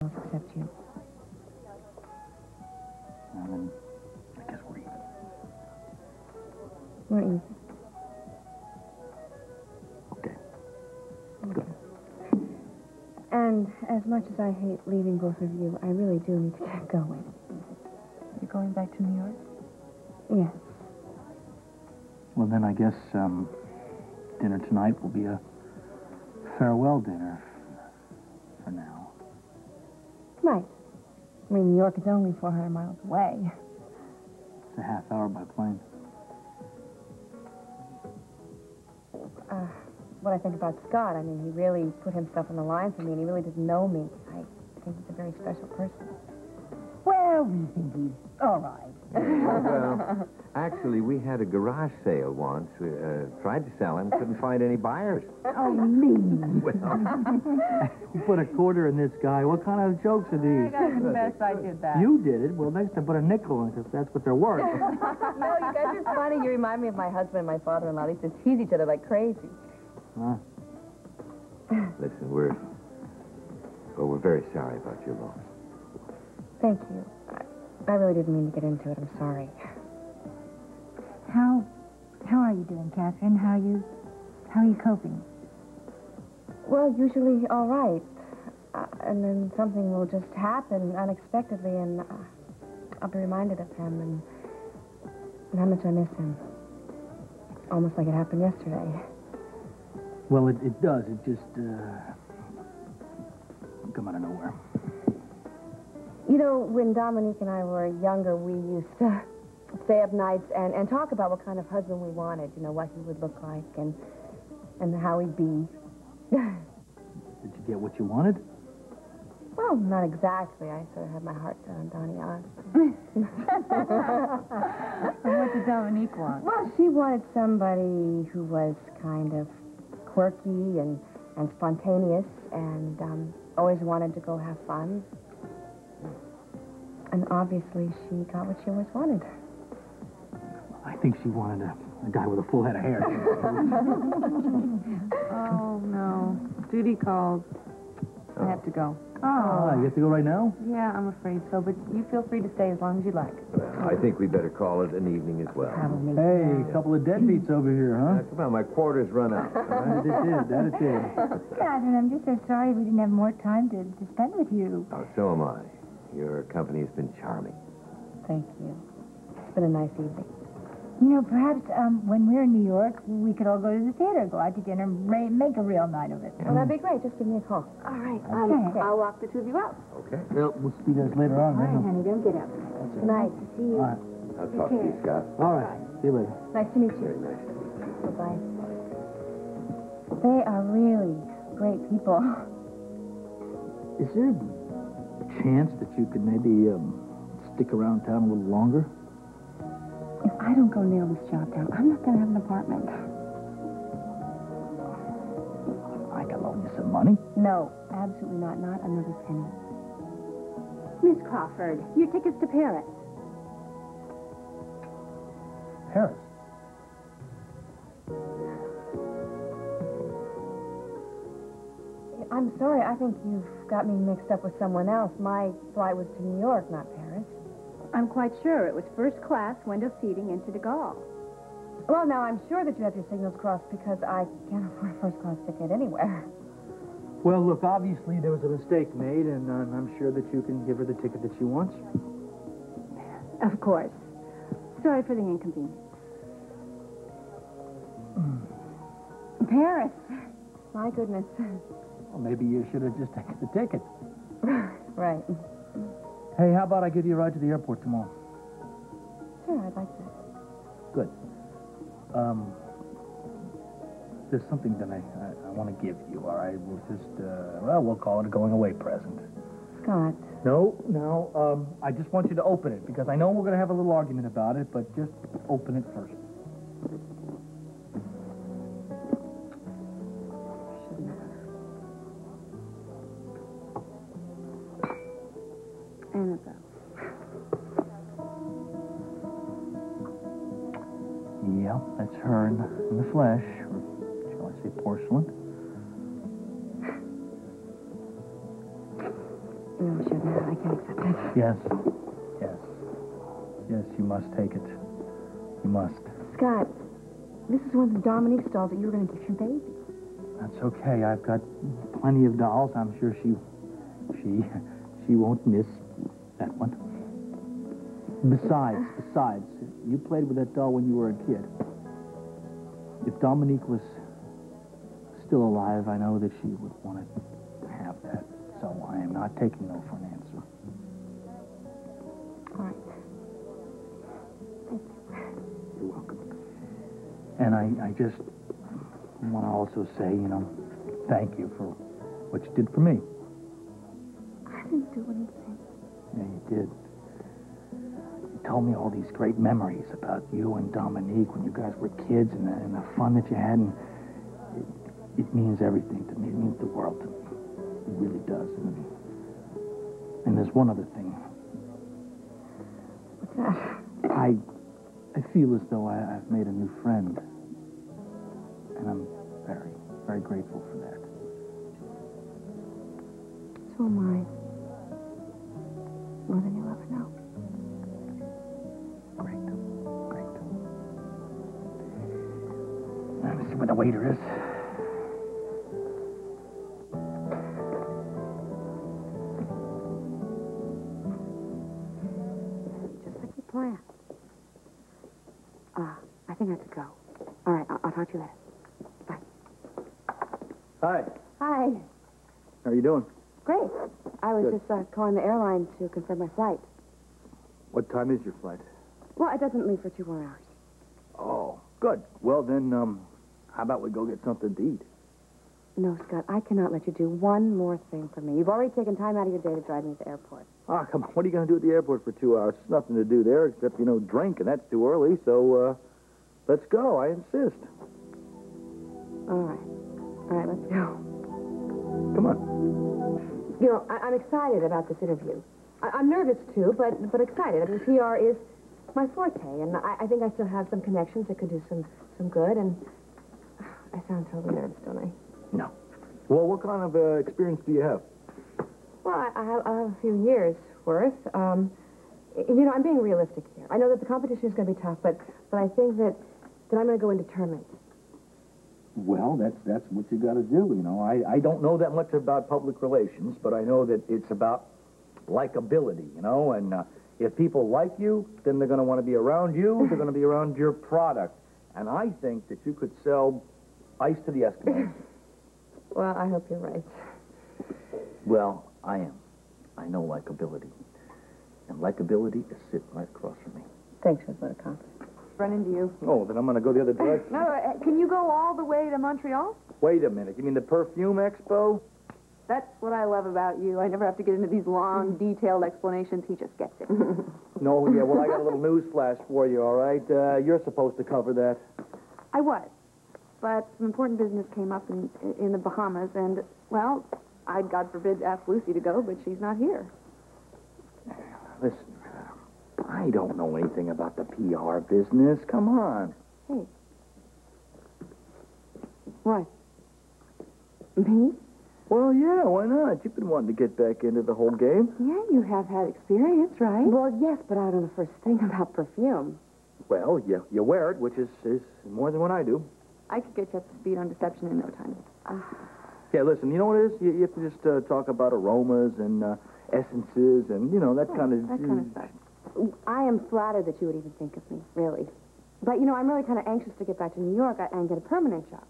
else except you. Well, then, I guess we're even. We're even. Okay. Good. And as much as I hate leaving both of you, I really do need to get going. You're going back to New York? Yes. Well, then I guess dinner tonight will be a farewell dinner for now. Right. I mean, New York is only 400 miles away. It's a half hour by plane. What I think about Scott, I mean, he really put himself on the line for me, and he really didn't know me. I think he's a very special person. Well, we think he's all right. Well, actually, we had a garage sale once. We tried to sell him, couldn't find any buyers. Oh, me. You put a quarter in this guy. What kind of jokes are these? I confess I did that. You did it. Well, next time put a nickel in because that's what they're worth. No, you guys are funny. You remind me of my husband and my father-in-law. They used to tease each other like crazy. Huh? Listen, we're very sorry about your loss. Thank you. I really didn't mean to get into it. I'm sorry. How are you doing, Catherine? How are you coping? Well, usually all right. And then something will just happen unexpectedly, and I'll be reminded of him and how much I miss him. Almost like it happened yesterday. Well, it does. It just come out of nowhere. You know, when Dominique and I were younger, we used to stay up nights and talk about what kind of husband we wanted, you know, what he would look like and how he'd be. Did you get what you wanted? Well, not exactly. I sort of had my heart set on Donnie Oz. And what did Dominique want? Well, she wanted somebody who was kind of quirky and spontaneous and always wanted to go have fun. And obviously, she got what she always wanted. I think she wanted a guy with a full head of hair. Oh, no. Judy called. I have to go. Oh, you have to go right now? Yeah, I'm afraid so, but you feel free to stay as long as you like. Well, I think we better call it an evening as well. Hey, a couple of deadbeats over here, huh? Well, my quarters run out. That it did. Catherine, I'm just so sorry we didn't have more time to spend with you. Oh, so am I. Your company has been charming. Thank you. It's been a nice evening. You know, perhaps when we're in New York, we could all go to the theater, go out to dinner, make a real night of it. Well, that'd be great. Just give me a call. All right. Okay. I'll walk the two of you out. Okay. Well, we'll see you guys later on. All right, honey, don't get up. Good night. See you. All right. I'll talk to you, Scott. All right. See you later. Nice to meet Very you. nice. Bye-bye. They are really great people. Is there a chance that you could maybe stick around town a little longer? If I don't go nail this job down, I'm not going to have an apartment. I can loan you some money. No, absolutely not. Not another penny. Miss Crawford, your tickets to Paris. Paris. I'm sorry. I think you've got me mixed up with someone else. My flight was to New York, not Paris. I'm quite sure it was first class window seating into de Gaulle. Well, now, I'm sure that you have your signals crossed because I can't afford a first-class ticket anywhere. Well, look, obviously there was a mistake made, and I'm sure that you can give her the ticket that she wants. Of course. Sorry for the inconvenience. Paris. My goodness. Well, maybe you should have just taken the ticket. Right. Hey, how about I give you a ride to the airport tomorrow? Sure, I'd like that. Good. There's something that I want to give you, all right? We'll just, we'll call it a going-away present. Scott. No, I just want you to open it, because I know we're going to have a little argument about it, but just open it first. Annabelle. Yeah, that's her in the flesh, or shall I say porcelain? You No, I shouldn't. I can't accept it. Yes. Yes. Yes, you must take it. You must. Scott, this is one of Dominique's dolls that you were going to get your baby. That's okay. I've got plenty of dolls. I'm sure she won't miss that one. Besides, you played with that doll when you were a kid. If Dominique was still alive, I know that she would want to have that. So I am not taking no for an answer. All right. Thank you. You're welcome. And I just want to also say, thank you for what you did for me. I didn't do anything. Yeah, you did. You told me all these great memories about you and Dominique when you guys were kids and the fun that you had, and it means everything to me. It means the world to me. It really does. And there's one other thing. What's that? I feel as though I've made a new friend. And I'm very, very grateful for that. So am I. More than you'll ever know. Great. Let me see where the waiter is. Just like you planned. I think I have to go. All right, I'll talk to you later. Bye. Hi. Hi. How are you doing? Great. I was Good. just calling the airline to confirm my flight. What time is your flight? Well, it doesn't leave for 2 more hours. Oh, good. Well, then, how about we go get something to eat? No, Scott, I cannot let you do one more thing for me. You've already taken time out of your day to drive me to the airport. Ah, come on. What are you going to do at the airport for 2 hours? There's nothing to do there except, drink, and that's too early. So, let's go. I insist. All right, let's go. Come on. I'm excited about this interview. I'm nervous, too, but excited. I mean, PR is my forte, and I think I still have some connections that could do some good, and I sound totally nervous, don't I? No. Well, what kind of experience do you have? Well, I have a few years' worth. I'm being realistic here. I know that the competition is going to be tough, but I think that I'm going to go in determined. Well, that's what you got to do, I don't know that much about public relations, but I know that it's about likability, and if people like you, then they're going to want to be around you. They're going to be around your product. And I think that you could sell ice to the Eskimos. Well, I hope you're right. Well, I am. I know likability. And likability is sitting right across from me. Thanks for the vote of confidence. Run into you. Oh, then I'm going to go the other direction. No, can you go all the way to Montreal? Wait a minute. You mean the Perfume Expo? That's what I love about you. I never have to get into these long, detailed explanations. He just gets it. No, yeah, well, I got a little news flash for you, all right? You're supposed to cover that. I was. But some important business came up in the Bahamas, and, well, I'd, God forbid, ask Lucy to go, but she's not here. Listen, I don't know anything about the PR business. Come on. Hey. What? Me? Well, yeah, why not? You've been wanting to get back into the whole game. Yeah, you have had experience, right? Well, yes, but I don't know the first thing about perfume. Well, you wear it, which is more than what I do. I could get you up to speed on deception in no time. Yeah, listen, you know what it is? You have to just talk about aromas and essences and, that kind of... That kind of stuff. I am flattered that you would even think of me, really. But, I'm really kind of anxious to get back to New York and get a permanent job.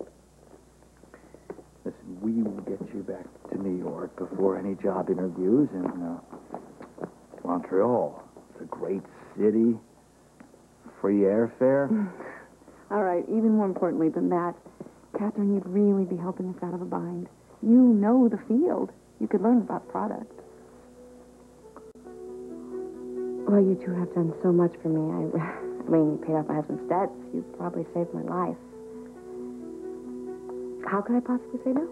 Listen, we will get you back to New York before any job interviews in Montreal. It's a great city. Free airfare. All right, even more importantly than that, Katherine, you'd really be helping us out of a bind. You know the field. You could learn about product. Well, you two have done so much for me. I mean, you paid off my husband's debts. You probably saved my life. How could I possibly say no?